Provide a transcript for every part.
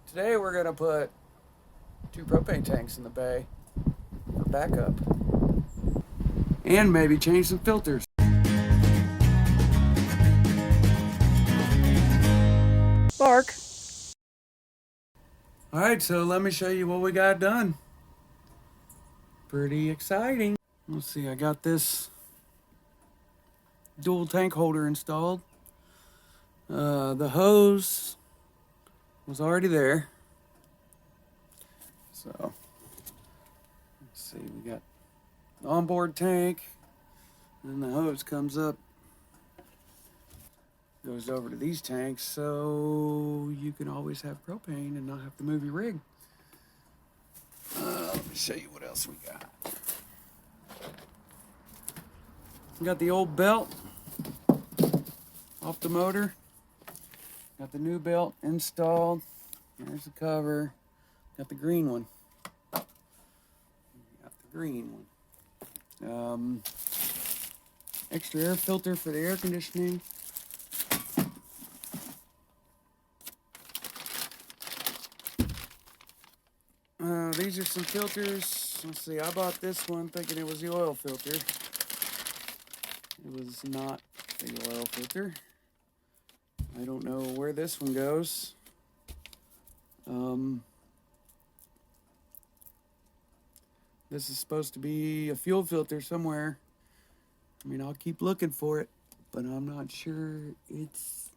Today we're going to put 2 propane tanks in the bay for backup. And maybe change some filters. Bark! Alright, so let me show you what we got done. Pretty exciting. Let's see, I got this dual tank holder installed. The hose was already there. So, let's see, we got the onboard tank, and the hose comes up, goes over to these tanks, so you can always have propane and not have to move your rig. Let me show you what else we got. We got the old belt off the motor. Got the new belt installed. There's the cover. Got the green one. Extra air filter for the air conditioning. These are some filters. Let's see, I bought this one thinking it was the oil filter. It was not the oil filter. I don't know where this one goes. This is supposed to be a fuel filter somewhere. I mean, I'll keep looking for it, but I'm not sure it's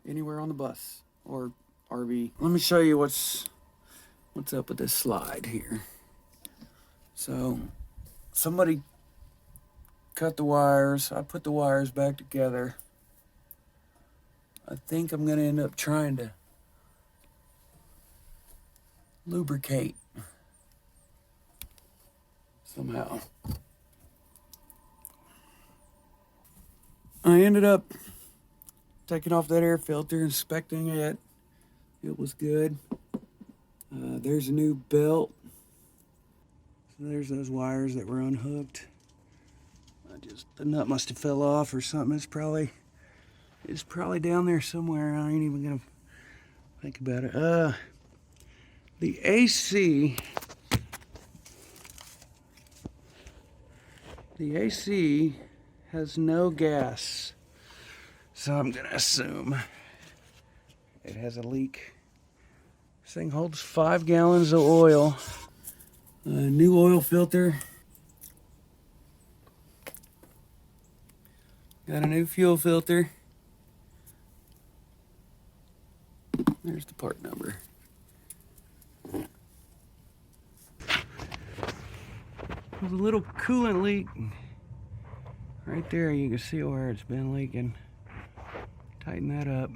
anywhere on the bus or RV. Let me show you what's up with this slide here. So, somebody cut the wires. I put the wires back together. I think I'm going to end up trying to lubricate somehow. I ended up taking off that air filter, inspecting it. It was good. There's a new belt. So there's those wires that were unhooked. The nut must have fell off or something. It's probably down there somewhere. I ain't even gonna think about it. The AC has no gas, so I'm gonna assume it has a leak. This thing holds 5 gallons of oil. New oil filter. Got a new fuel filter. There's the part number. There's a little coolant leak. Right there, you can see where it's been leaking. Tighten that up.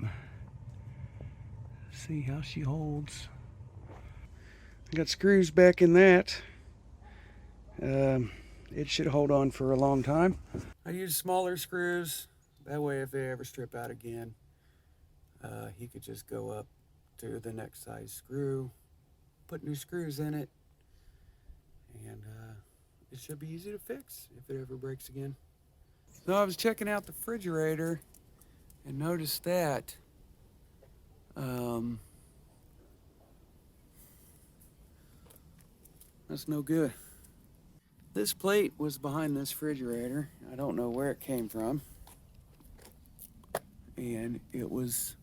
See how she holds. I got screws back in that. It should hold on for a long time. I use smaller screws. That way, if they ever strip out again, he could just go up to the next size screw, put new screws in it, and it should be easy to fix if it ever breaks again. So I was checking out the refrigerator and noticed that that's no good. This plate was behind this refrigerator. I don't know where it came from. And it was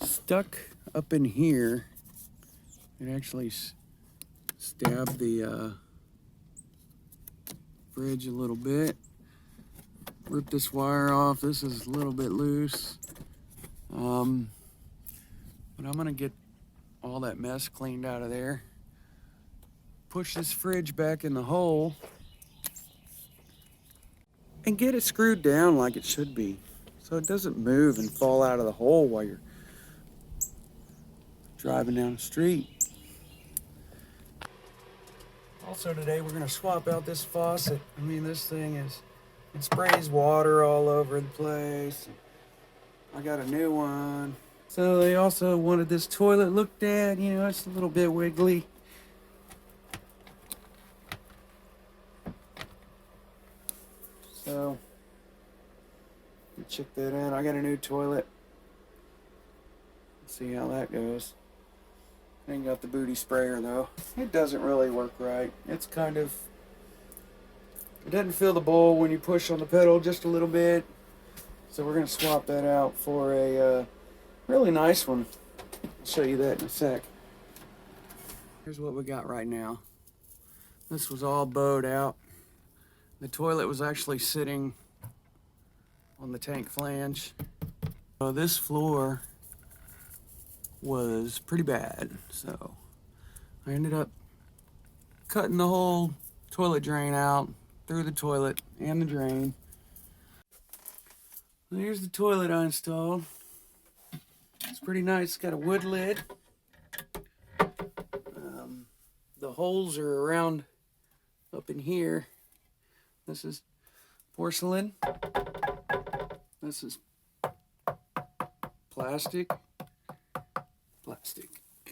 stuck up in here. It actually stabbed the fridge a little bit. Ripped this wire off. This is a little bit loose. But I'm gonna get all that mess cleaned out of there. Push this fridge back in the hole and get it screwed down like it should be, so it doesn't move and fall out of the hole while you're driving down the street. Also today we're gonna swap out this faucet. I mean, this thing it sprays water all over the place. I got a new one. So they also wanted this toilet looked at. You know, it's a little bit wiggly. So, check that out. I got a new toilet. See how that goes. Ain't got the booty sprayer though. It doesn't really work right. It's kind of, it doesn't fill the bowl when you push on the pedal just a little bit. So we're going to swap that out for a really nice one. I'll show you that in a sec. Here's what we got right now. This was all bowed out. The toilet was actually sitting on the tank flange. So this floor was pretty bad, so I ended up cutting the whole toilet drain out through the toilet and the drain. Here's the toilet I installed. It's pretty nice. It's got a wood lid. The holes are around up in here. This is porcelain. This is plastic.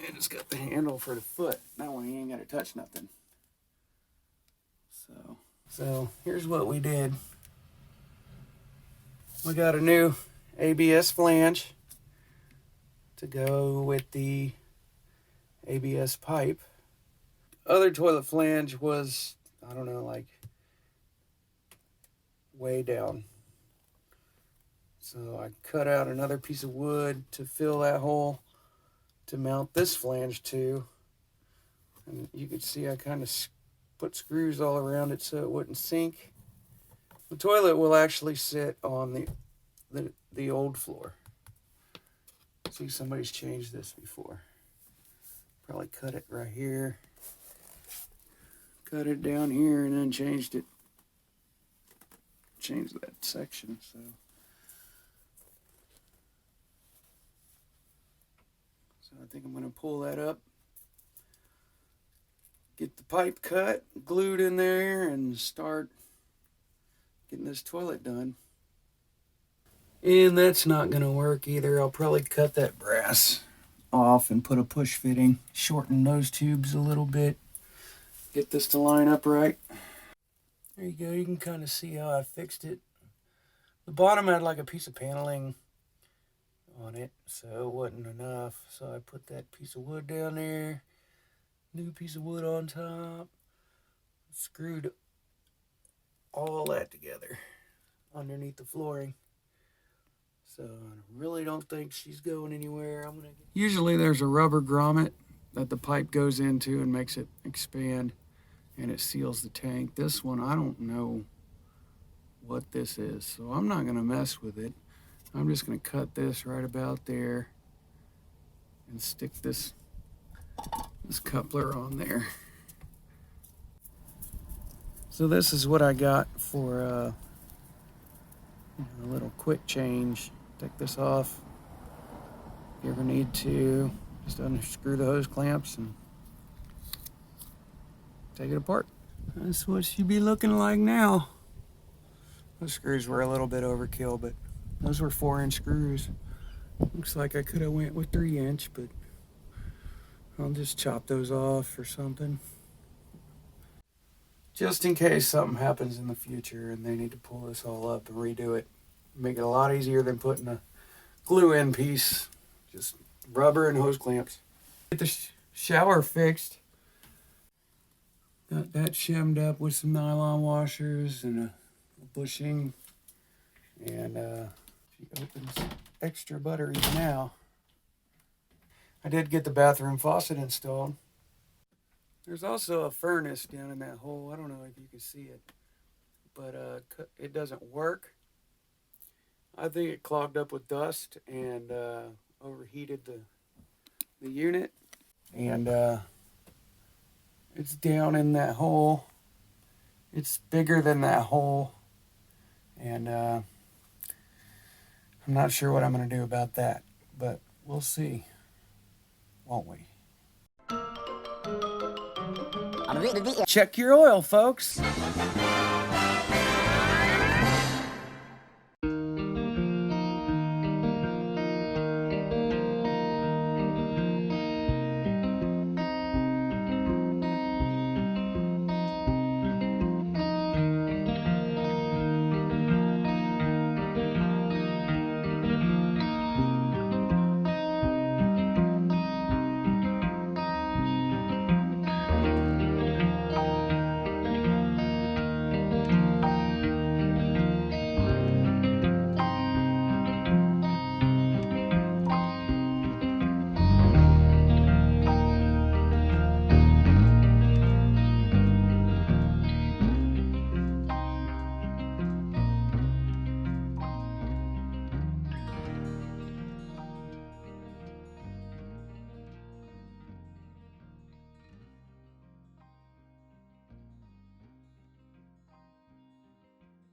And it's got the handle for the foot. That one you ain't got to touch nothing. So here's what we did. We got a new ABS flange to go with the ABS pipe. Other toilet flange was, I don't know, like way down. So I cut out another piece of wood to fill that hole to mount this flange to. And you can see I kind of put screws all around it so it wouldn't sink. The toilet will actually sit on the old floor. See, somebody's changed this before. Probably cut it right here. Cut it down here and then changed it. Changed that section, so I think I'm going to pull that up, get the pipe cut, glued in there, and start getting this toilet done. And that's not going to work either. I'll probably cut that brass off and put a push fitting, shorten those tubes a little bit, get this to line up right. There you go. You can kind of see how I fixed it. The bottom had like a piece of paneling on it, so it wasn't enough. So I put that piece of wood down there, new piece of wood on top, screwed all that together underneath the flooring. So I really don't think she's going anywhere. Usually there's a rubber grommet that the pipe goes into and makes it expand, and it seals the tank. This one, I don't know what this is, so I'm not going to mess with it. I'm just going to cut this right about there and stick this coupler on there. So this is what I got for a little quick change. Take this off. If you ever need to, just unscrew the hose clamps and take it apart. That's what she'd be looking like now. Those screws were a little bit overkill, but those were 4-inch screws. Looks like I could have went with 3-inch, but I'll just chop those off or something. Just in case something happens in the future and they need to pull this all up and redo it. Make it a lot easier than putting a glue-in piece. Just rubber and hose clamps. Get the shower fixed. Got that shimmed up with some nylon washers and a bushing. And she opens extra batteries now. I did get the bathroom faucet installed. There's also a furnace down in that hole. I don't know if you can see it, but it doesn't work. I think it clogged up with dust and overheated the unit. And it's down in that hole. It's bigger than that hole. And I'm not sure what I'm going to do about that, but we'll see, won't we? Check your oil, folks.